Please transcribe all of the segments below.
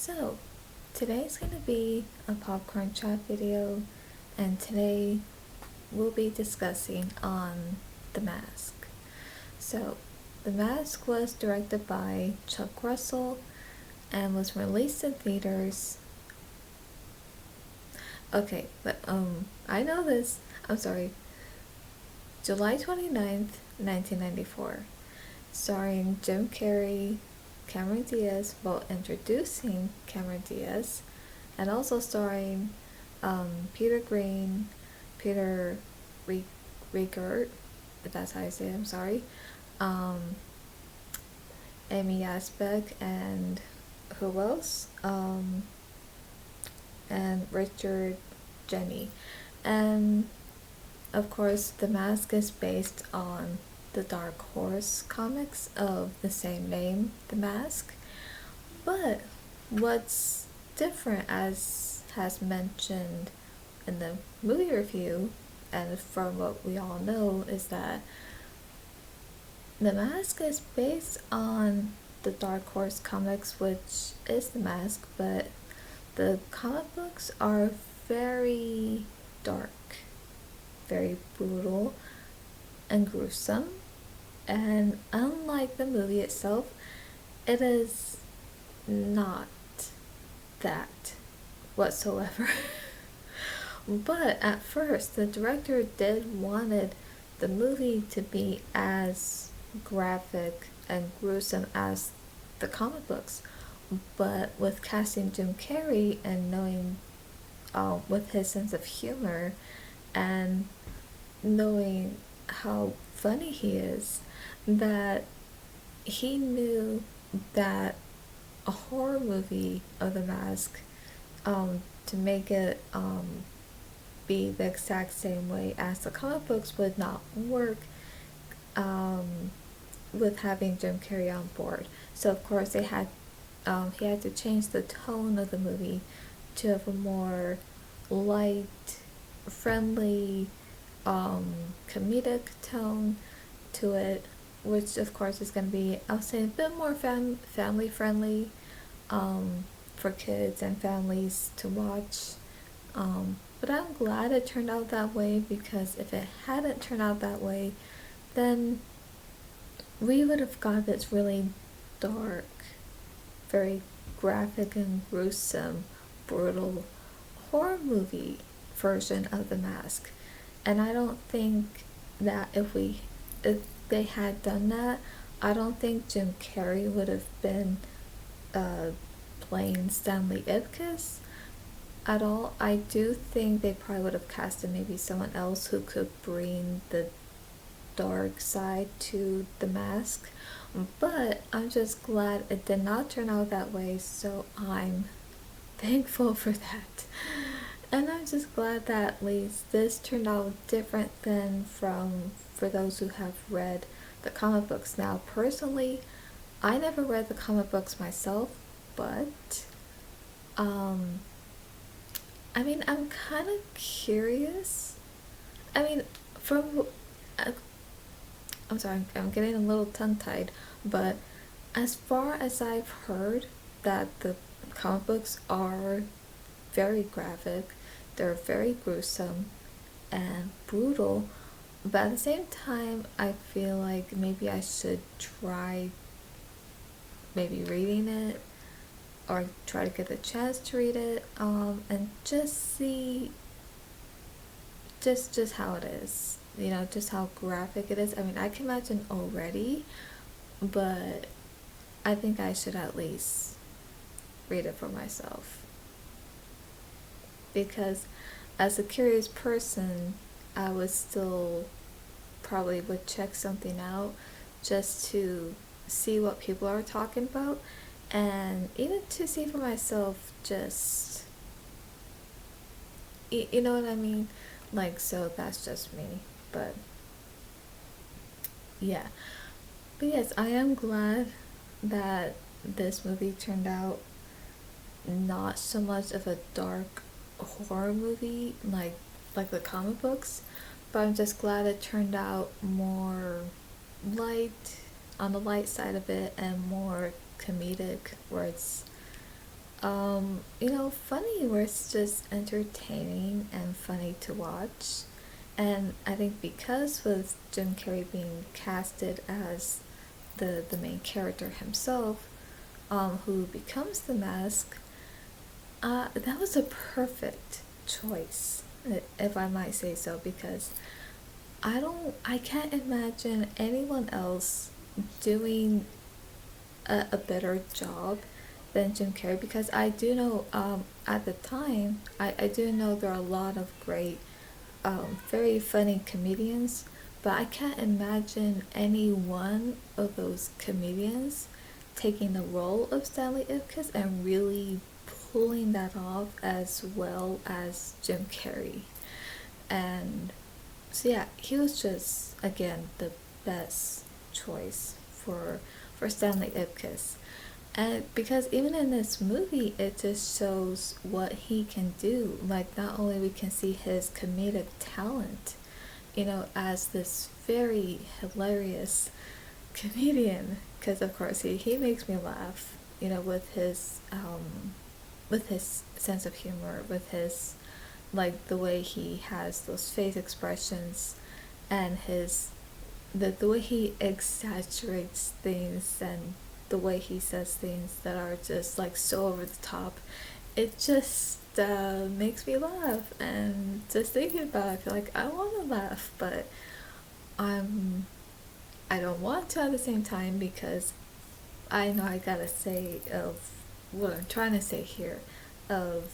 So, today's going to be a popcorn chat video, and today we'll be discussing on The Mask. So, The Mask was directed by Chuck Russell and was released in theaters. Okay, but I know this. I'm sorry. July 29th, 1994. Starring Jim Carrey, Cameron Diaz, well, introducing Cameron Diaz, and also starring Peter Green, Peter Riegert, if that's how you say it, I'm sorry, um, Amy Asbeck, and who else? And Richard Jenny. And of course, The Mask is based on the Dark Horse comics of the same name, The Mask. But what's different, as has mentioned in the movie review, and from what we all know, is that The Mask is based on the Dark Horse comics, which is The Mask, but the comic books are very dark, very brutal, and gruesome. And unlike the movie itself, it is not that whatsoever. But at first, the director did wanted the movie to be as graphic and gruesome as the comic books. But with casting Jim Carrey and knowing, with his sense of humor and knowing how funny he is, that he knew that a horror movie of The Mask, to make it be the exact same way as the comic books would not work, with having Jim Carrey on board. So of course he had to change the tone of the movie to have a more light, friendly, comedic tone to it, which of course is going to be, I'll say, a bit more family friendly, for kids and families to watch. But I'm glad it turned out that way, because if it hadn't turned out that way, then we would have got this really dark, very graphic and gruesome, brutal horror movie version of The Mask. And I don't think that if they had done that, I don't think Jim Carrey would have been playing Stanley Ipkiss at all. I do think they probably would have casted maybe someone else who could bring the dark side to The Mask. But I'm just glad it did not turn out that way, so I'm thankful for that. And I'm just glad that at least this turned out different than for those who have read the comic books. Now, personally, I never read the comic books myself, but I mean, I'm kind of curious. I mean, from I'm sorry, I'm getting a little tongue-tied, but as far as I've heard, that the comic books are very graphic, they're very gruesome and brutal, but at the same time, I feel like maybe I should try maybe reading it, or try to get the chance to read it, and just see just how it is, just how graphic it is. I mean, I can imagine already, but I think I should at least read it for myself, because as a curious person, I would still probably would check something out just to see what people are talking about, and even to see for myself, just, you know what I mean? Like, so that's just me, but yeah. But yes, I am glad that this movie turned out not so much of a dark horror movie like the comic books, but I'm just glad it turned out more light, on the light side of it, and more comedic, where it's funny where it's just entertaining and funny to watch. And I think because with Jim Carrey being casted as the main character himself, who becomes the mask, that was a perfect choice, if I might say so, because I can't imagine anyone else doing a better job than Jim Carrey, because I do know, at the time, I do know there are a lot of great, very funny comedians, but I can't imagine any one of those comedians taking the role of Stanley Ipkiss and really pulling that off as well as Jim Carrey. And so yeah, he was just again the best choice for Stanley Ipkiss. And because even in this movie, it just shows what he can do. Like, not only we can see his comedic talent, as this very hilarious comedian, because of course he makes me laugh, with his sense of humor, with his, like, the way he has those face expressions, and the way he exaggerates things, and the way he says things that are just like so over the top. It just makes me laugh, and just thinking about it, I feel like I want to laugh, but I'm I don't want to at the same time, because I know I gotta say of what I'm trying to say here, of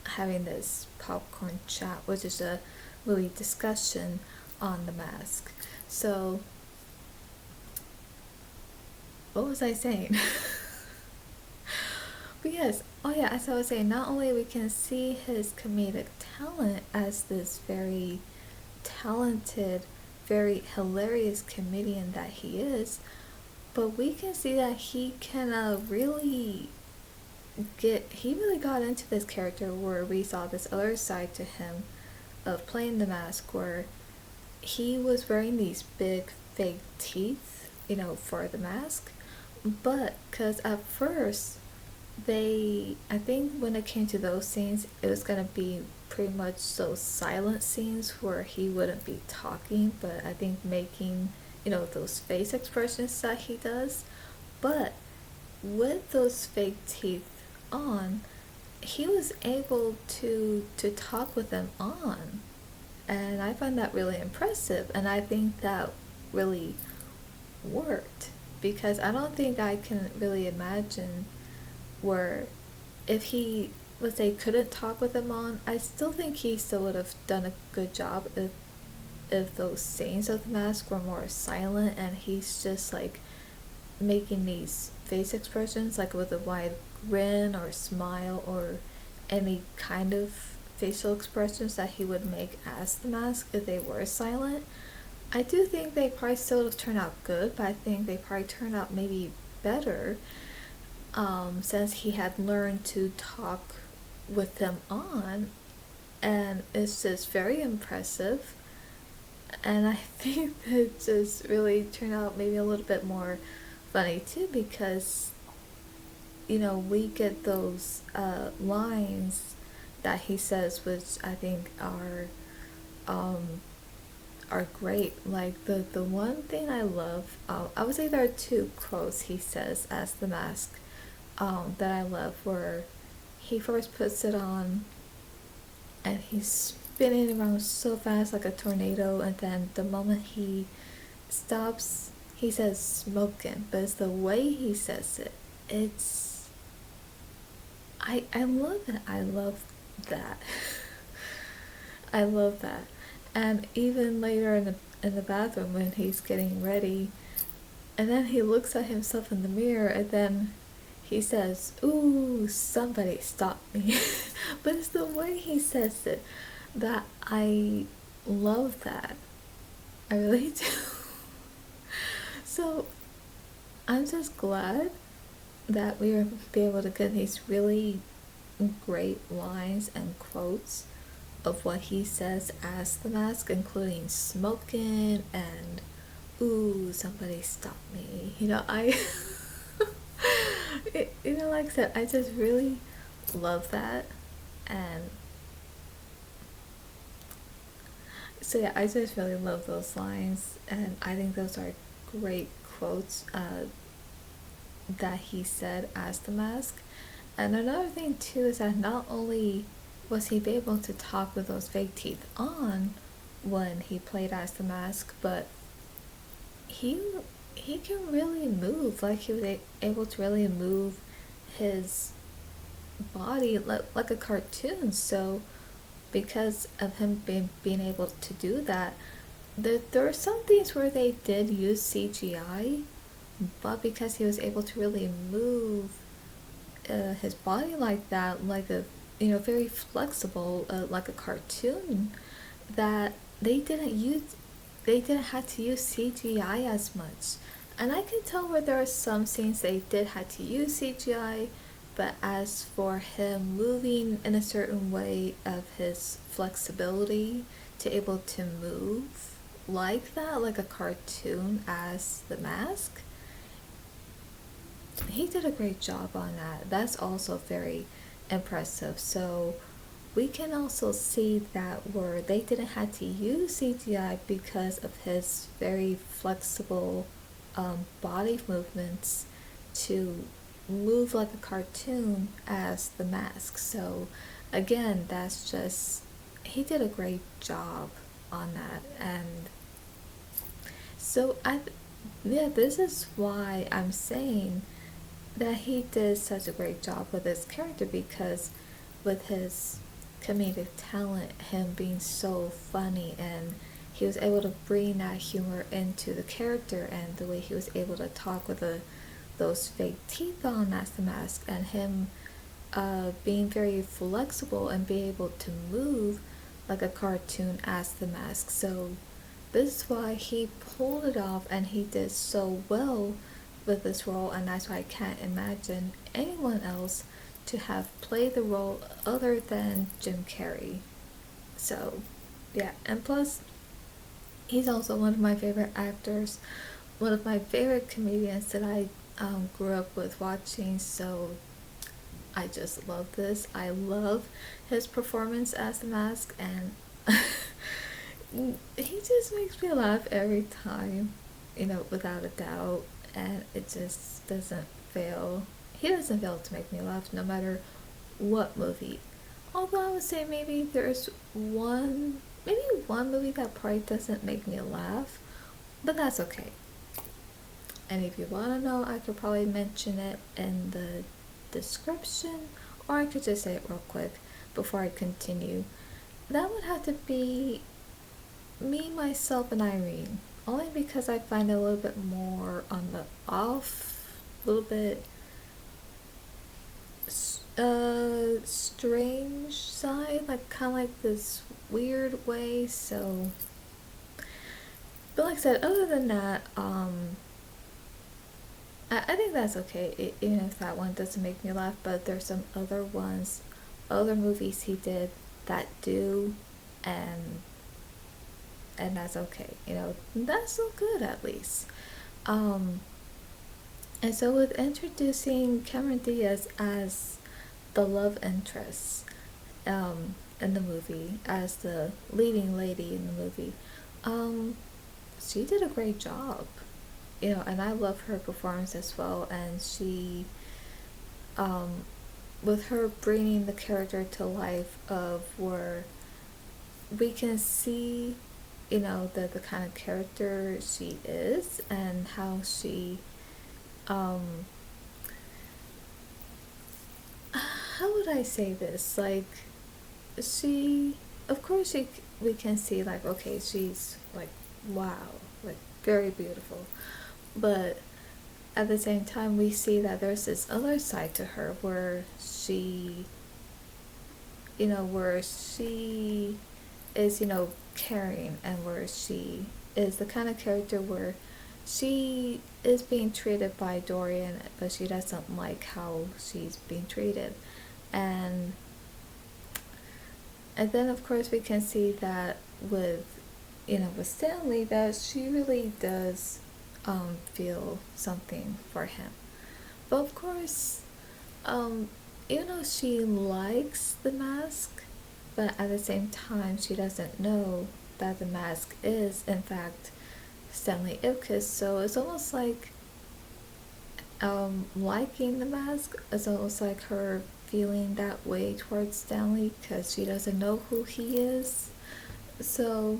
having this popcorn chat, which is a movie discussion on The Mask. So, what was I saying? But yes, oh yeah, as I was saying, not only we can see his comedic talent as this very talented, very hilarious comedian that he is, but we can see that he can he really got into this character, where we saw this other side to him of playing the mask, where he was wearing these big fake teeth, for the mask. But because at first, I think when it came to those scenes, it was gonna be pretty much those silent scenes where he wouldn't be talking, but I think making, those face expressions that he does. But with those fake teeth on, he was able to talk with them on, and I find that really impressive, and I think that really worked, because I don't think I can really imagine where, if he, let's say, couldn't talk with them on, I still think he still would have done a good job if those scenes of the mask were more silent, and he's just like making these face expressions, like with a wide grin or smile, or any kind of facial expressions that he would make as the mask if they were silent. I do think they probably still would have turned out good, but I think they probably turned out maybe better, since he had learned to talk with them on, and it's just very impressive. And I think that it just really turned out maybe a little bit more funny too, because we get those lines that he says, which I think are great. Like, the one thing I love, I would say there are two quotes he says as the mask, that I love, where he first puts it on and he's spinning around so fast like a tornado, and then the moment he stops, he says smoking, but it's the way he says it. It's I love it. I love that. I love that. And even later in the bathroom, when he's getting ready, and then he looks at himself in the mirror, and then he says, "Ooh, somebody stop me." But it's the way he says it that I love that. I really do. So I'm just glad that we were be able to get these really great lines and quotes of what he says as the mask, including smoking and "Ooh, somebody stop me." I Like I said, I just really love that. And so yeah, I just really love those lines, and I think those are great quotes that he said as the mask. And another thing too is that not only was he able to talk with those fake teeth on when he played as the mask, but he he can really move. Like he was able to really move his body like a cartoon. So because of him being able to do that, there are some things where they did use CGI, but because he was able to really move his body like that, like a very flexible, like a cartoon, that they didn't have to use CGI as much. And I can tell where there are some scenes they did have to use CGI, but as for him moving in a certain way of his flexibility to able to move like that, like a cartoon as the mask, he did a great job on that. That's also very impressive. So we can also see that where they didn't have to use CGI because of his very flexible body movements to move like a cartoon as the mask. So again, that's just, he did a great job on that. And so yeah, this is why I'm saying that he did such a great job with his character, because with his comedic talent, him being so funny, and he was able to bring that humor into the character, and the way he was able to talk with those fake teeth on as the mask, and him being very flexible and being able to move like a cartoon as the mask. So this is why he pulled it off, and he did so well with this role, and that's why I can't imagine anyone else to have played the role other than Jim Carrey. So yeah, and plus he's also one of my favorite actors, one of my favorite comedians that I grew up with watching. So I just love this. I love his performance as the mask, and he just makes me laugh every time, without a doubt. And it just doesn't fail. He doesn't fail to make me laugh no matter what movie. Although I would say maybe there's one movie that probably doesn't make me laugh, but that's okay. And if you want to know, I could probably mention it in the description, or I could just say it real quick before I continue. That would have to be Me, Myself, and Irene. Only because I find it a little bit more on the a little bit strange side, like kind of like this weird way. So, but like I said, other than that, I think that's okay, even if that one doesn't make me laugh. But there's some other ones, other movies he did that do, and that's okay. That's so good at least. Um, and so with introducing Cameron Diaz as the love interest, in the movie, as the leading lady in the movie, um, she did a great job. And I love her performance as well. And she, um, with her bringing the character to life, of where we can see, the kind of character she is, and how she, um, how would I say this? Like, she, of course, we can see, like, okay, she's like, wow, like, very beautiful. But at the same time, we see that there's this other side to her where she is, caring, and where she is the kind of character where she is being treated by Dorian, but she doesn't like how she's being treated. And then of course we can see that with Stanley, that she really does feel something for him. But of course, um, even though she likes the mask, but at the same time, she doesn't know that the mask is, in fact, Stanley Ipkiss. So it's almost like liking the mask is almost like her feeling that way towards Stanley because she doesn't know who he is. So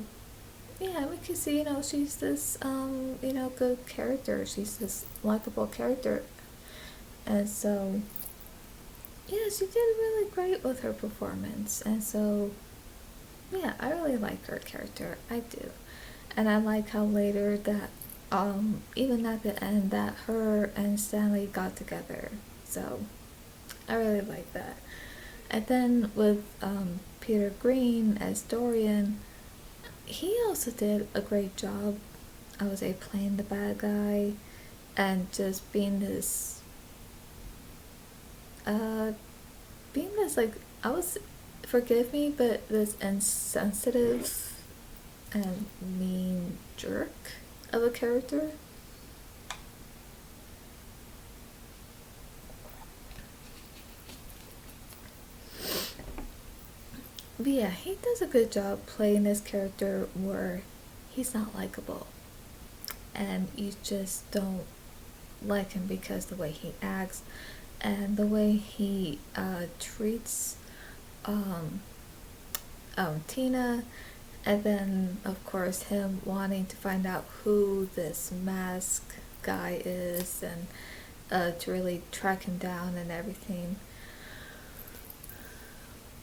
yeah, we can see, she's this, good character. She's this likable character. And so, yeah, she did really great with her performance. And so, yeah, I really like her character. I do. And I like how later that, even at the end, that her and Stanley got together. So, I really like that. And then with Peter Green as Dorian, he also did a great job. I would say playing the bad guy and just uh, being this like I was, forgive me, but this insensitive and mean jerk of a character. But yeah, he does a good job playing this character where he's not likable and you just don't like him because the way he acts and the way he treats um, Tina, and then of course him wanting to find out who this mask guy is and to really track him down and everything.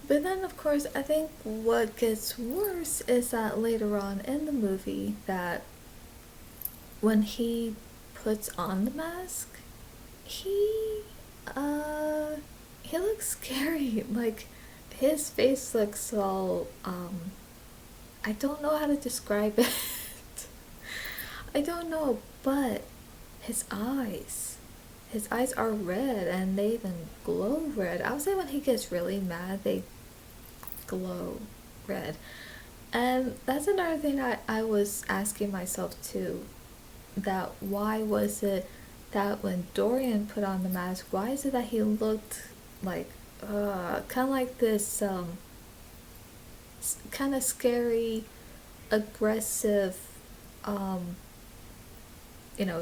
But then, of course, I think what gets worse is that later on in the movie, that when he puts on the mask, he uh he looks scary. Like his face looks all I don't know how to describe it. I don't know, but his eyes. His eyes are red and they even glow red. I would say when he gets really mad, they glow red. And that's another thing I was asking myself too. That why was it that when Dorian put on the mask, why is it that he looked like kind of like this kind of scary, aggressive um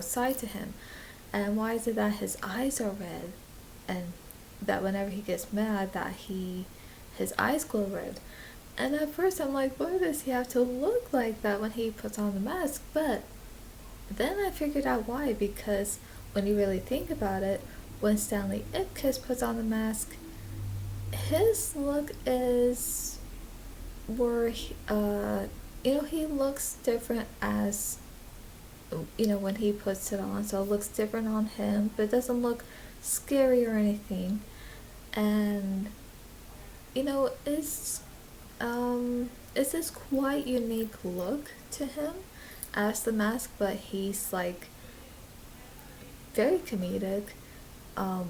side to him? And why is it that his eyes are red and that whenever he gets mad that his eyes glow red? And at first I'm like, why does he have to look like that when he puts on the mask? But then I figured out why, because when you really think about it, when Stanley Ipkiss puts on the mask, his look is where he looks different as when he puts it on, so it looks different on him, but it doesn't look scary or anything. And it's this quite unique look to him as the mask, but he's like very comedic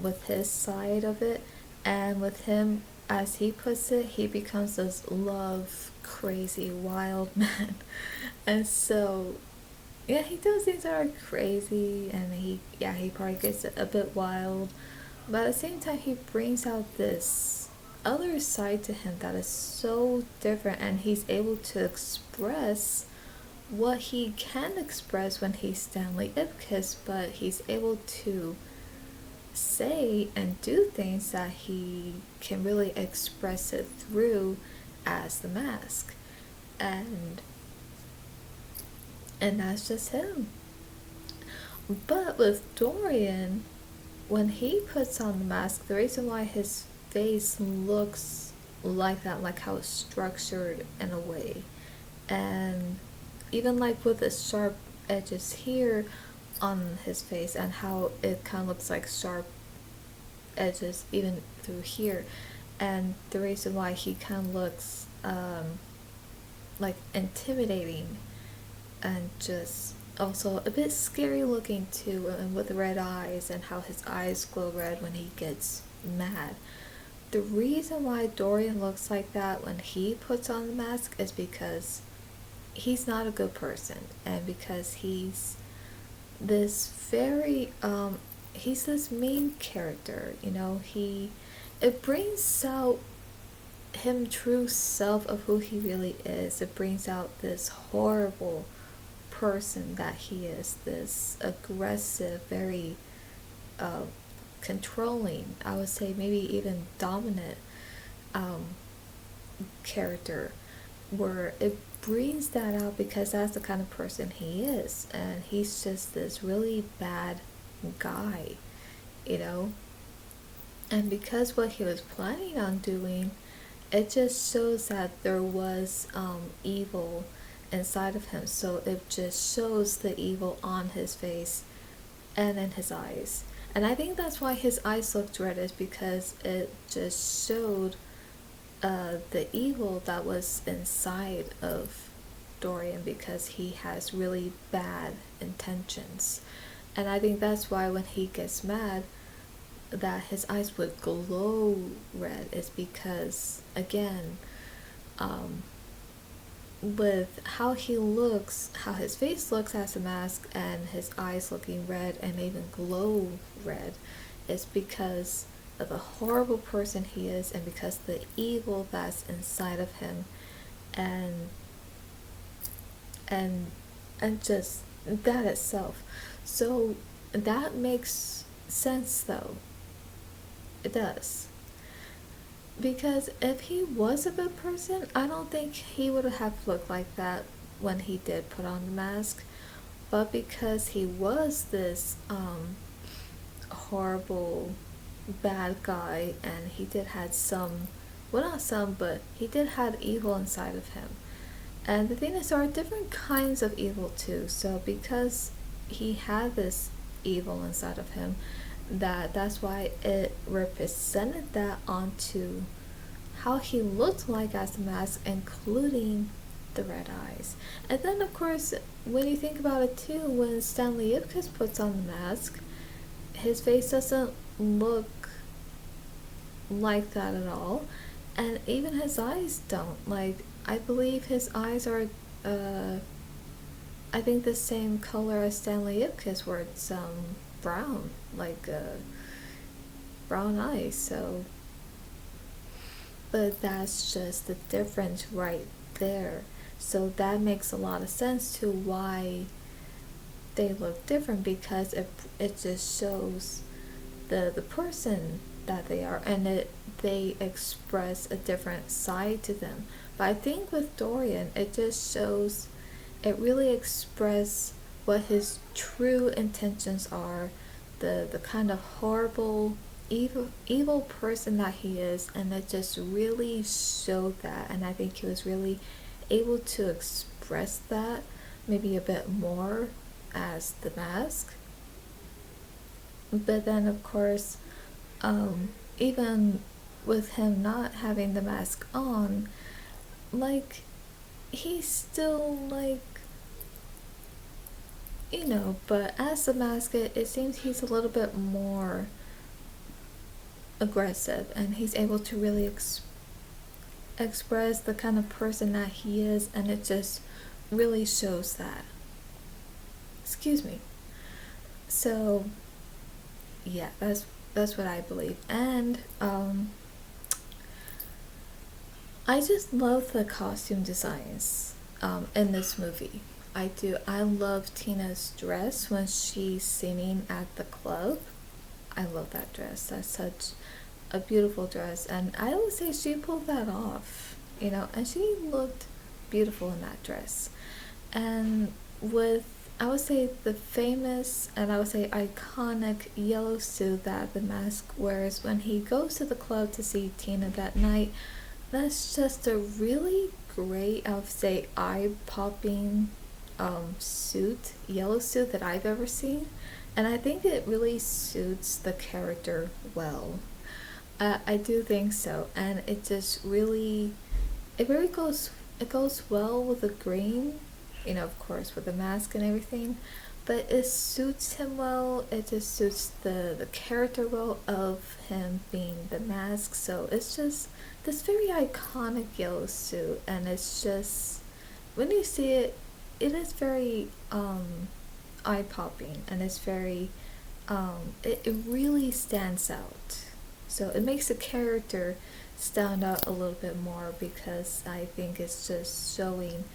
with his side of it, and with him, as he puts it, he becomes this love crazy wild man. And so yeah, he does things that are crazy, and he probably gets a bit wild, but at the same time he brings out this other side to him that is so different, and he's able to express what he can express when he's Stanley Ipkiss, but he's able to say and do things that he can really express it through as the mask. And that's just him. But with Dorian, when he puts on the mask, the reason why his face looks like that, like how it's structured in a way, and even like with the sharp edges here on his face, and how it kind of looks like sharp edges even through here, and the reason why he kind of looks like intimidating and just also a bit scary looking too, and with red eyes, and how his eyes glow red when he gets mad. The reason why Dorian looks like that when he puts on the mask is because he's not a good person, and because he's this very he's this main character, it brings out him true self of who he really is. It brings out this horrible person that he is, this aggressive, very uh, controlling, I would say maybe even dominant um, character, where it brings that out because that's the kind of person he is, and he's just this really bad guy, you know. And because what he was planning on doing, it just shows that there was evil inside of him. So it just shows the evil on his face and in his eyes. And I think that's why his eyes looked red, is because it just showed the evil that was inside of Dorian, because he has really bad intentions. And I think that's why when he gets mad, that his eyes would glow red, is because, again, um, with how he looks, how his face looks as a mask, and his eyes looking red and even glow red, is because of the horrible person he is, and because the evil that's inside of him, and and and just that itself. So that makes sense, though. It does. Because if he was a good person, I don't think he would have looked like that when he did put on the mask. But because he was this horrible bad guy, and he did had some, well, not some, but he did have evil inside of him. And the thing is, there are different kinds of evil too. So because he had this evil inside of him, that's why it represented that onto how he looked like as a mask, including the red eyes. And then, of course, when you think about it too, when Stanley Ipkiss puts on the mask, his face doesn't look like that at all, and even his eyes don't. Like, I believe his eyes are, I think, the same color as Stanley Ipkiss, where it's brown, like brown eyes. So, but that's just the difference right there. So that makes a lot of sense to why they look different, because it just shows the person that they are, and they express a different side to them. But I think with Dorian, it just shows, it really expresses what his true intentions are, the kind of horrible evil person that he is, and it just really showed that. And I think he was really able to express that maybe a bit more as the mask. But then, of course, even with him not having the mask on, like, he's still, like, but as the mask, it seems he's a little bit more aggressive, and he's able to really express the kind of person that he is, and it just really shows that. Excuse me. So yeah, that's what I believe. And I just love the costume designs in this movie. I do. I love Tina's dress when she's singing at the club. I love that dress. That's such a beautiful dress, and I would say she pulled that off, and she looked beautiful in that dress. And with, I would say, the famous, and I would say iconic yellow suit that the mask wears when he goes to the club to see Tina that night, that's just a really great, I would say, eye-popping suit, yellow suit, that I've ever seen. And I think it really suits the character well. I do think so, and it just really, it goes well with the green, of course, with the mask and everything, but it suits him well. It just suits the character well of him being the mask. So it's just this very iconic yellow suit, and it's just, when you see it, it is very eye-popping, and it's very it really stands out. So it makes the character stand out a little bit more because I think it's just showing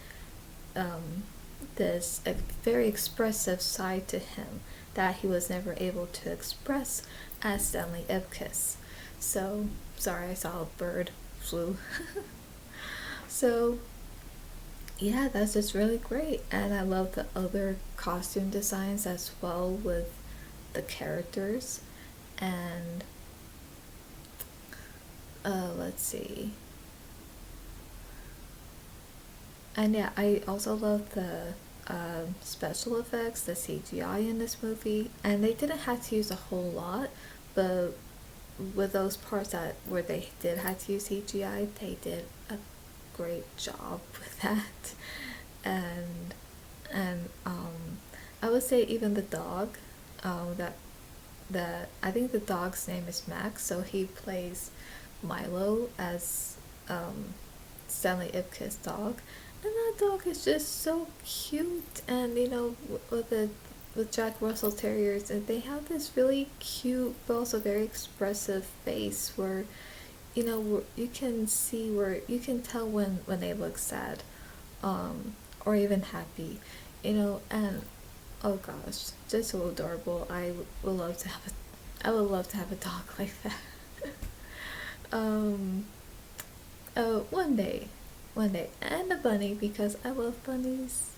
um, this very expressive side to him that he was never able to express as Stanley Ipkiss. So, sorry, I saw a bird flew. So, yeah, that's just really great. And I love the other costume designs as well with the characters. And let's see. And yeah, I also love the special effects, the CGI in this movie. And they didn't have to use a whole lot, but with those parts that where they did have to use CGI, they did a great job with that. And I would say even the dog, that I think the dog's name is Max, so he plays Milo as Stanley Ipkiss' dog, and that dog is just so cute. And with Jack Russell Terriers, and they have this really cute but also very expressive face where you can see where you can tell when they look sad, or even happy, and oh gosh, just so adorable. Would love to have I would love to have a dog like that. um, one day, and a bunny because I love bunnies.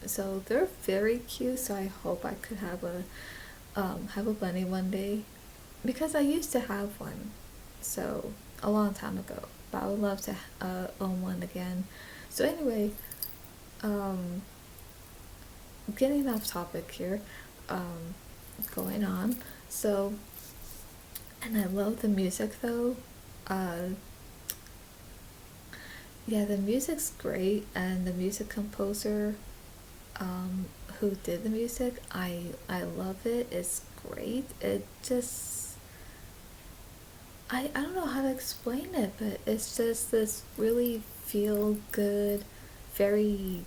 So they're very cute. So I hope I could have a bunny one day, because I used to have one, so a long time ago. But I would love to own one again. So anyway, um, getting off topic here, um, going on. So, and I love the music though. Uh, yeah, the music's great, and the music composer, who did the music, I love it. It's great. It just I don't know how to explain it, but it's just this really feel good, very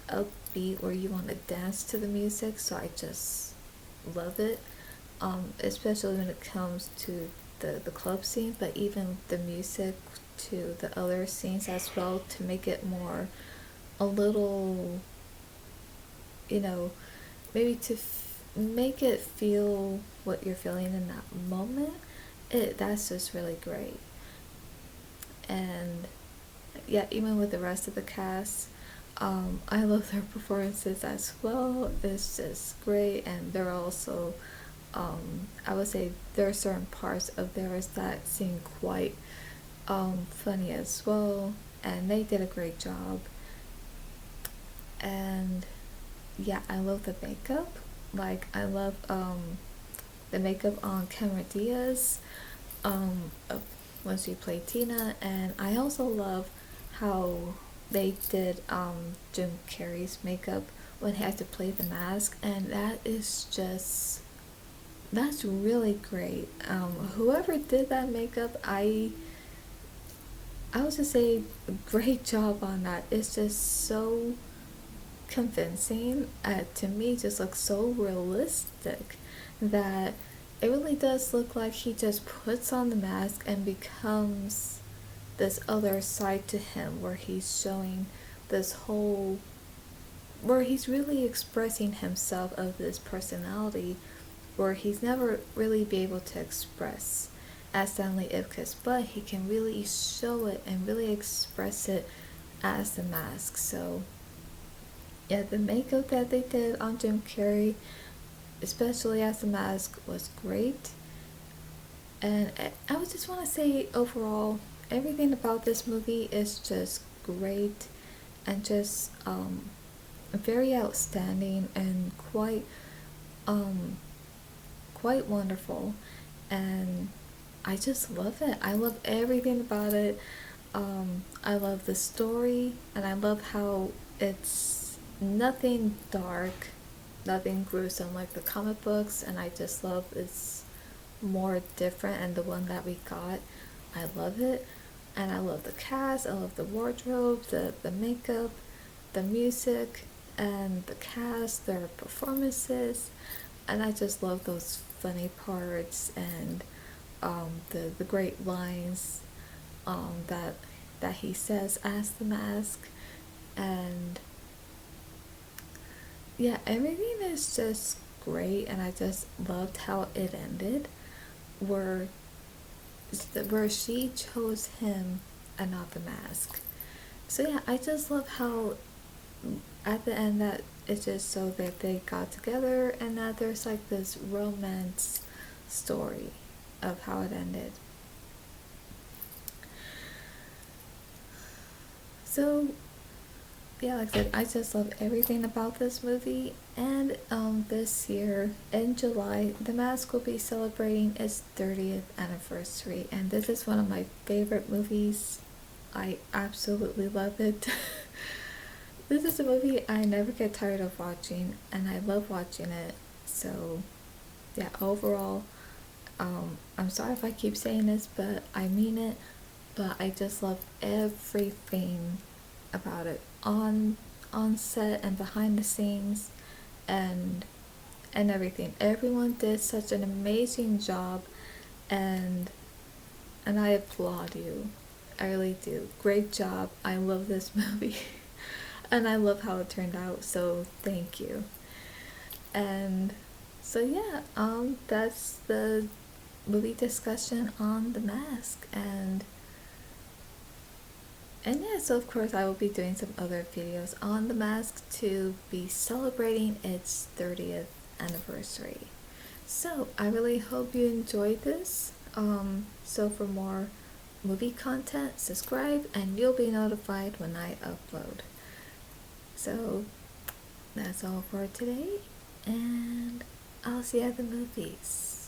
upbeat where you want to dance to the music. So I just love it, especially when it comes to the club scene, but even the music to the other scenes as well to make it more a little, you know, maybe to make it feel what you're feeling in that moment. That's just really great. And yeah, even with the rest of the cast, I love their performances as well. It's just great, and they're also, I would say there are certain parts of theirs that seem quite funny as well, and they did a great job. And yeah, I love the makeup. Like I love the makeup on Cameron Diaz, um, uh, when she played Tina, and I also love how they did Jim Carrey's makeup when he had to play the mask, and that's really great. Whoever did that makeup, I would just say great job on that. It's just so convincing. To me, just looks so realistic that it really does look like he just puts on the mask and becomes this other side to him, where he's showing this whole, where he's really expressing himself of this personality where he's never really be able to express as Stanley Ipkiss, but he can really show it and really express it as the mask. So yeah, the makeup that they did on Jim Carrey, especially as the mask, was great. And I would just want to say overall, everything about this movie is just great, and just very outstanding, and um quite wonderful. And I just love it. I love everything about it. I love the story, and I love how it's nothing dark, nothing gruesome like the comic books, and I just love it's more different, and the one that we got, I love it. And I love the cast, I love the wardrobe, the makeup, the music, and the cast, their performances, and I just love those funny parts and the great lines that he says as the mask. And yeah, everything is just great, and I just loved how it ended, where she chose him and not the mask. So yeah, I just love how at the end that it's just so that they got together and that there's like this romance story of how it ended. So yeah, like I said, I just love everything about this movie. And this year in July, The Mask will be celebrating its 30th anniversary, and this is one of my favorite movies. I absolutely love it. This is a movie I never get tired of watching, and I love watching it. So yeah, overall, I'm sorry if I keep saying this, but I mean it. But I just love everything about it on set and behind the scenes, and everything. Everyone did such an amazing job, and I applaud you. I really do. Great job. I love this movie. And I love how it turned out. So thank you. And so yeah, that's the movie discussion on The Mask. And yeah, so of course I will be doing some other videos on The Mask to be celebrating its 30th anniversary. So I really hope you enjoyed this. So for more movie content, subscribe and you'll be notified when I upload. So that's all for today, and I'll see you at the movies.